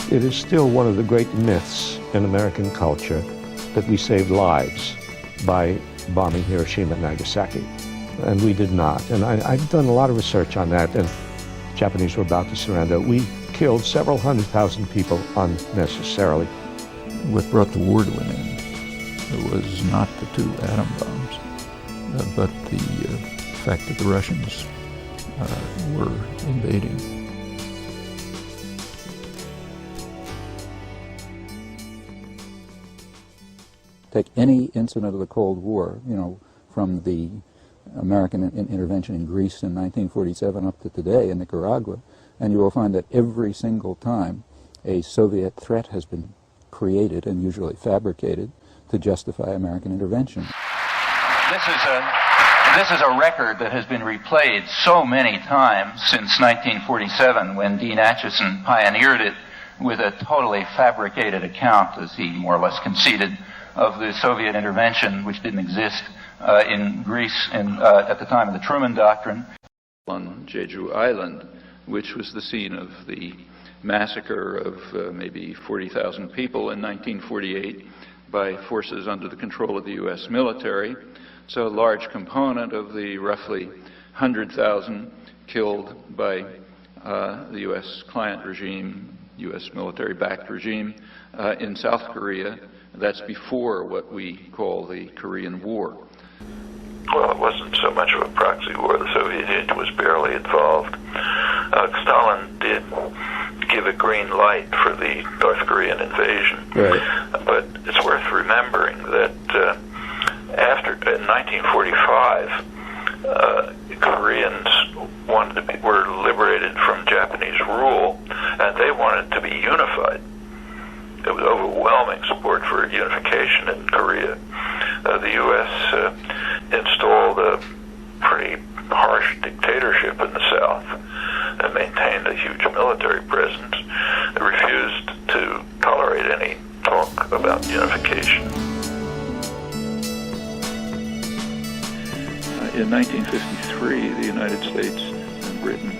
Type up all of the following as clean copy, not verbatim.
It is still one of the great myths in American culture that we saved lives by bombing Hiroshima and Nagasaki. And we did not. And I've done a lot of research on that, and the Japanese were about to surrender. We killed several 100,000 people unnecessarily. What brought the war to an end, it was not the 2 atom bombs, but the fact that the Russians were invading. Take any incident of the Cold War, from the American intervention in Greece in 1947 up to today in Nicaragua, and you will find that every single time a Soviet threat has been created and usually fabricated to justify American intervention. This is a record that has been replayed so many times since 1947, when Dean Acheson pioneered it with a totally fabricated account, as he more or less conceded, of the Soviet intervention, which didn't exist in Greece at the time of the Truman Doctrine. On Jeju Island, which was the scene of the massacre of maybe 40,000 people in 1948 by forces under the control of the U.S. military. So a large component of the roughly 100,000 killed by the U.S. client regime, U.S. military-backed regime in South Korea. That's before what we call the Korean War. Well, it wasn't so much of a proxy war. The Soviet Union was barely involved. Stalin did give a green light for the North Korean invasion. Right. But it's worth remembering that in 1945, Koreans were liberated from Japanese rule, and they wanted to be unified. There was overwhelming support for unification in Korea. The U.S. installed a pretty harsh dictatorship in the South and maintained a huge military presence. It refused to tolerate any talk about unification. In 1953, the United States and Britain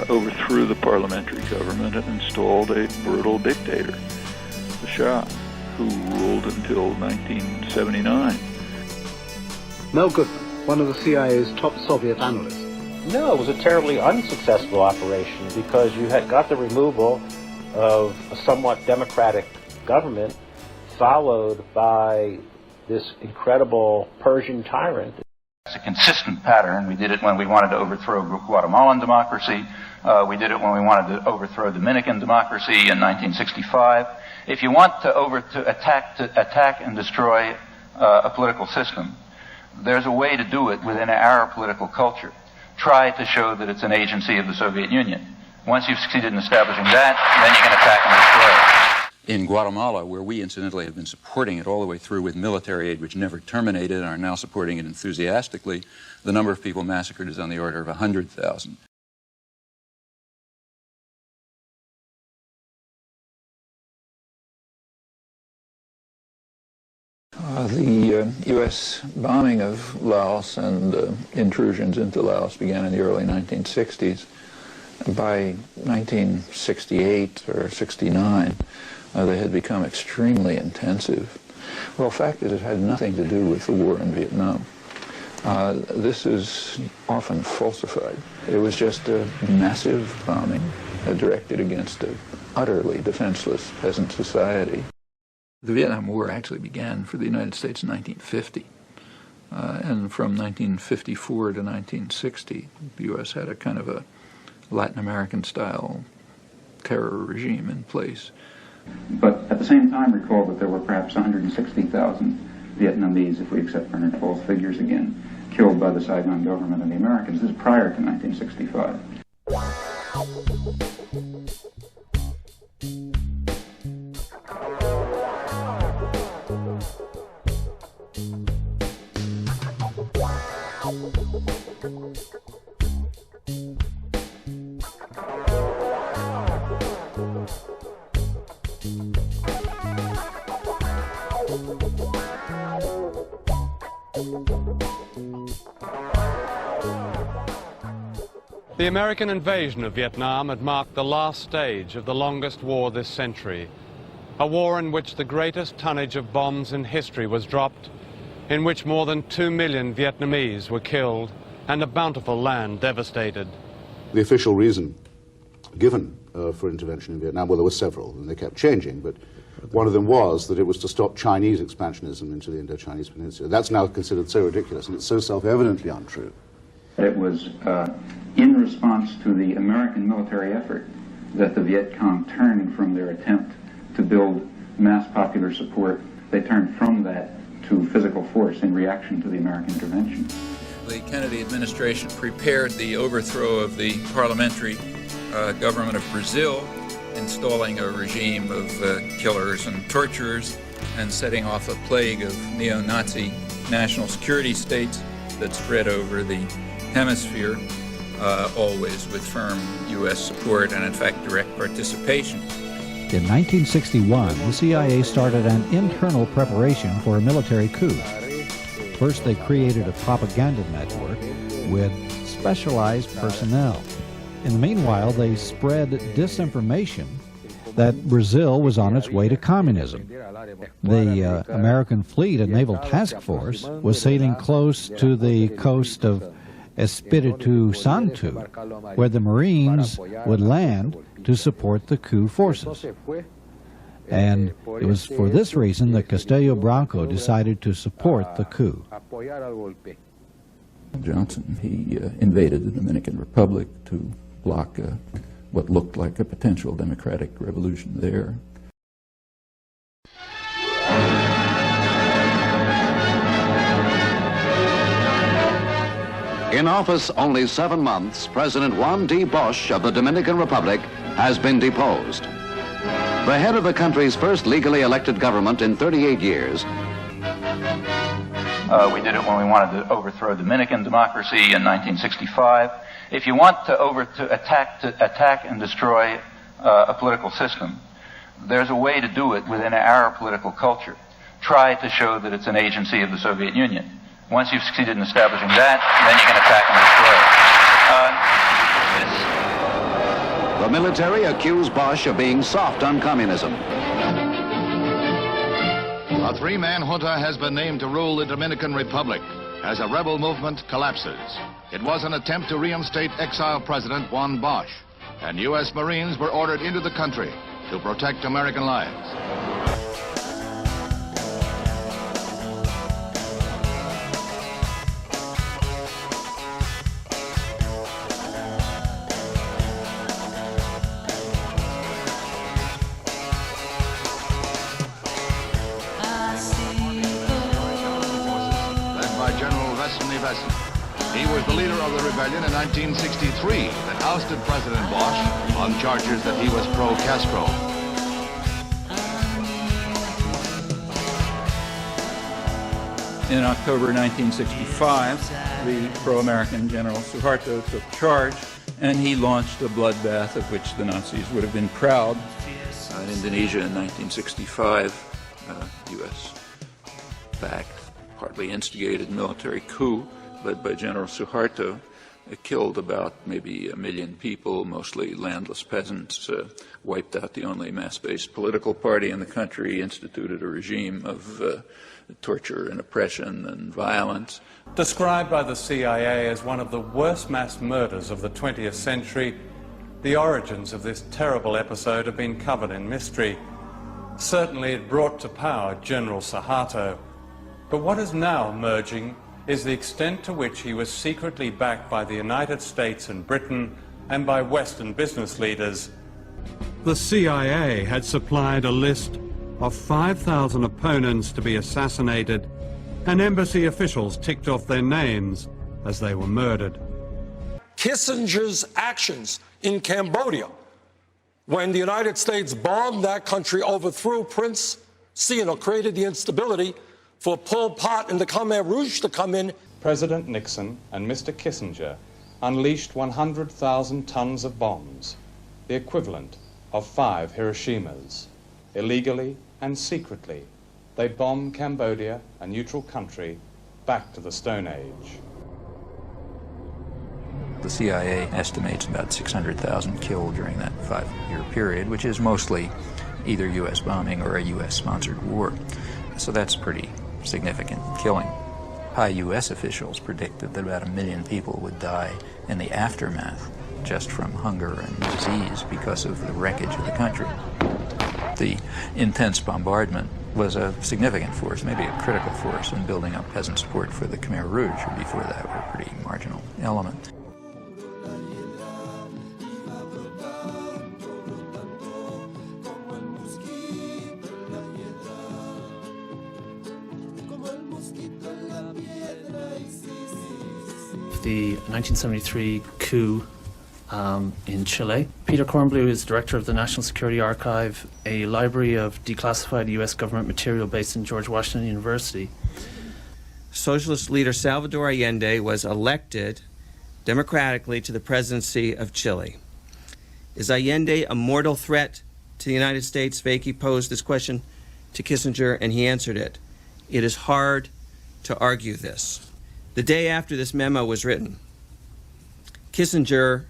overthrew the parliamentary government and installed a brutal dictator, the Shah, who ruled until 1979. Mel Goodman, one of the CIA's top Soviet analysts. No, it was a terribly unsuccessful operation because you had got the removal of a somewhat democratic government followed by this incredible Persian tyrant. It's a consistent pattern. We did it when we wanted to overthrow Guatemalan democracy. We did it when we wanted to overthrow Dominican democracy in 1965. If you want to attack and destroy a political system, there's a way to do it within our political culture. Try to show that it's an agency of the Soviet Union. Once you've succeeded in establishing that, then you can attack and destroy it. In Guatemala, where we incidentally have been supporting it all the way through with military aid, which never terminated, and are now supporting it enthusiastically, the number of people massacred is on the order of 100,000. The U.S. bombing of Laos and intrusions into Laos began in the early 1960s. By 1968 or 69, they had become extremely intensive. Well, the fact is it had nothing to do with the war in Vietnam. This is often falsified. It was just a massive bombing directed against an utterly defenseless peasant society. The Vietnam War actually began for the United States in 1950. And from 1954 to 1960, the U.S. had a kind of a Latin American-style terror regime in place. But at the same time, recall that there were perhaps 160,000 Vietnamese, if we accept Bernard Fall's figures again, killed by the Saigon government and the Americans. This is prior to 1965. The American invasion of Vietnam had marked the last stage of the longest war this century, a war in which the greatest tonnage of bombs in history was dropped, in which more than 2 million Vietnamese were killed and a bountiful land devastated. The official reason given for intervention in Vietnam, well, there were several, and they kept changing, but one of them was that it was to stop Chinese expansionism into the Indo-Chinese Peninsula. That's now considered so ridiculous, and it's so self-evidently untrue. It was in response to the American military effort that the Viet Cong turned from their attempt to build mass popular support. They turned from that to physical force in reaction to the American intervention. The Kennedy administration prepared the overthrow of the parliamentary government of Brazil, installing a regime of killers and torturers and setting off a plague of neo-Nazi national security states that spread over the hemisphere, always with firm U.S. support and, in fact, direct participation. In 1961, the CIA started an internal preparation for a military coup. First, they created a propaganda network with specialized personnel. In the meanwhile, they spread disinformation that Brazil was on its way to communism. The American fleet and naval task force was sailing close to the coast of Espiritu Santo, where the Marines would land to support the coup forces. And it was for this reason that Castello Branco decided to support the coup. Johnson, he invaded the Dominican Republic to block what looked like a potential democratic revolution there. In office only 7 months, President Juan D. Bosch of the Dominican Republic has been deposed. The head of the country's first legally elected government in 38 years. We did it when we wanted to overthrow Dominican democracy in 1965. If you want to attack and destroy a political system, there's a way to do it within our political culture. Try to show that it's an agency of the Soviet Union. Once you've succeeded in establishing that, then you can attack and destroy it. The military accused Bosch of being soft on communism. A three-man junta has been named to rule the Dominican Republic as a rebel movement collapses. It was an attempt to reinstate exiled President Juan Bosch, and U.S. Marines were ordered into the country to protect American lives. He was the leader of the rebellion in 1963 that ousted President Bosch on charges that he was pro-Castro. In October 1965, the pro-American General Suharto took charge, and he launched a bloodbath of which the Nazis would have been proud. In Indonesia in 1965, U.S.-backed, partly instigated military coup led by General Suharto. It killed about maybe 1 million people, mostly landless peasants, wiped out the only mass-based political party in the country, instituted a regime of torture and oppression and violence. Described by the CIA as one of the worst mass murders of the 20th century, the origins of this terrible episode have been covered in mystery. Certainly it brought to power General Suharto. But what is now emerging is the extent to which he was secretly backed by the United States and Britain and by Western business leaders. The CIA had supplied a list of 5,000 opponents to be assassinated, and embassy officials ticked off their names as they were murdered. Kissinger's actions in Cambodia, when the United States bombed that country, overthrew Prince Sihanouk, created the instability for Pol Pot and the Khmer Rouge to come in. President Nixon and Mr. Kissinger unleashed 100,000 tons of bombs, the equivalent of 5 Hiroshimas. Illegally and secretly, they bombed Cambodia, a neutral country, back to the Stone Age. The CIA estimates about 600,000 killed during that 5-year period, which is mostly either U.S. bombing or a U.S.-sponsored war. So that's pretty significant killing. High U.S. officials predicted that about 1 million people would die in the aftermath just from hunger and disease because of the wreckage of the country. The intense bombardment was a significant force, maybe a critical force in building up peasant support for the Khmer Rouge, who before that were a pretty marginal element. The 1973 coup in Chile. Peter Kornblue is director of the National Security Archive, a library of declassified U.S. government material based in George Washington University. Socialist leader Salvador Allende was elected democratically to the presidency of Chile. Is Allende a mortal threat to the United States? Vakey posed this question to Kissinger, and he answered it. It is hard to argue this. The day after this memo was written, Kissinger,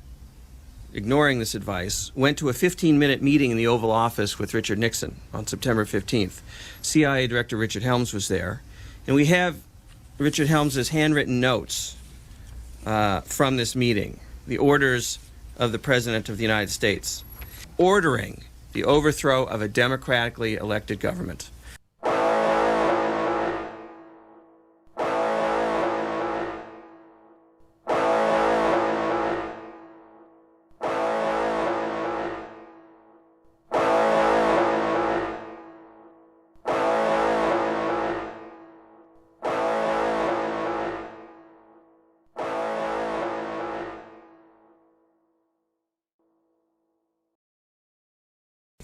ignoring this advice, went to a 15-minute meeting in the Oval Office with Richard Nixon on September 15th. CIA Director Richard Helms was there, and we have Richard Helms's handwritten notes from this meeting, the orders of the President of the United States, ordering the overthrow of a democratically elected government.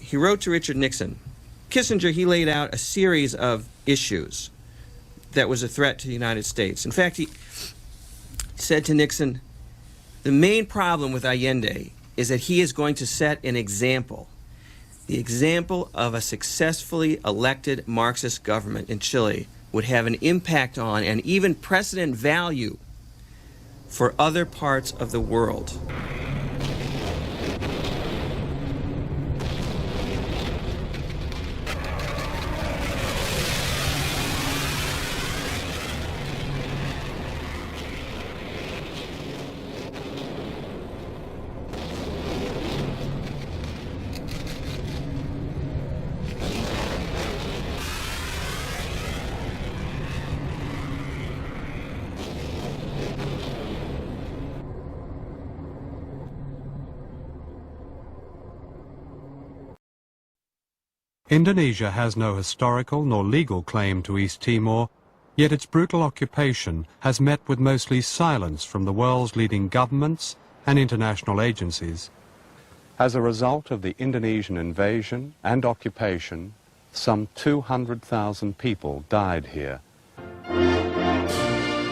He wrote to Richard Nixon. Kissinger, he laid out a series of issues that was a threat to the United States. In fact, he said to Nixon, the main problem with Allende is that he is going to set an example, the example of a successfully elected Marxist government in Chile would have an impact on and even precedent value for other parts of the world. Indonesia has no historical nor legal claim to East Timor, yet its brutal occupation has met with mostly silence from the world's leading governments and international agencies. As a result of the Indonesian invasion and occupation, some 200,000 people died here.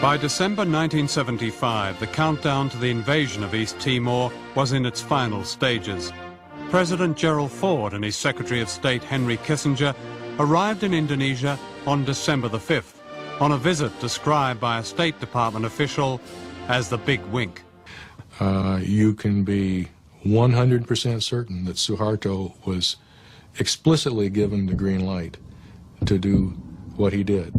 By December 1975, the countdown to the invasion of East Timor was in its final stages. President Gerald Ford and his Secretary of State Henry Kissinger arrived in Indonesia on December the 5th on a visit described by a State Department official as the Big Wink. You can be 100% certain that Suharto was explicitly given the green light to do what he did.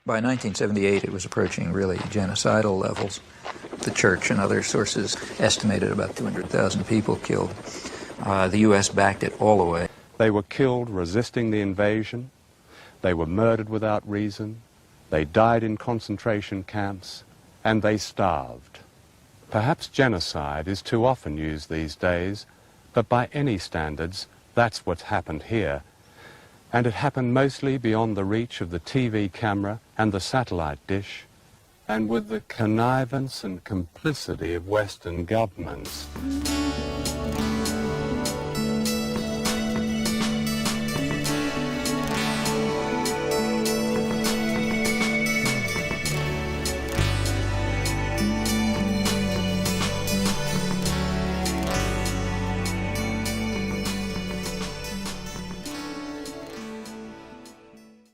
By 1978, it was approaching really genocidal levels. The church and other sources estimated about 200,000 people killed. The U.S. backed it all the way. They were killed resisting the invasion. They were murdered without reason. They died in concentration camps, and they starved. Perhaps genocide is too often used these days, but by any standards, that's what's happened here. And it happened mostly beyond the reach of the TV camera and the satellite dish, and with the connivance and complicity of Western governments.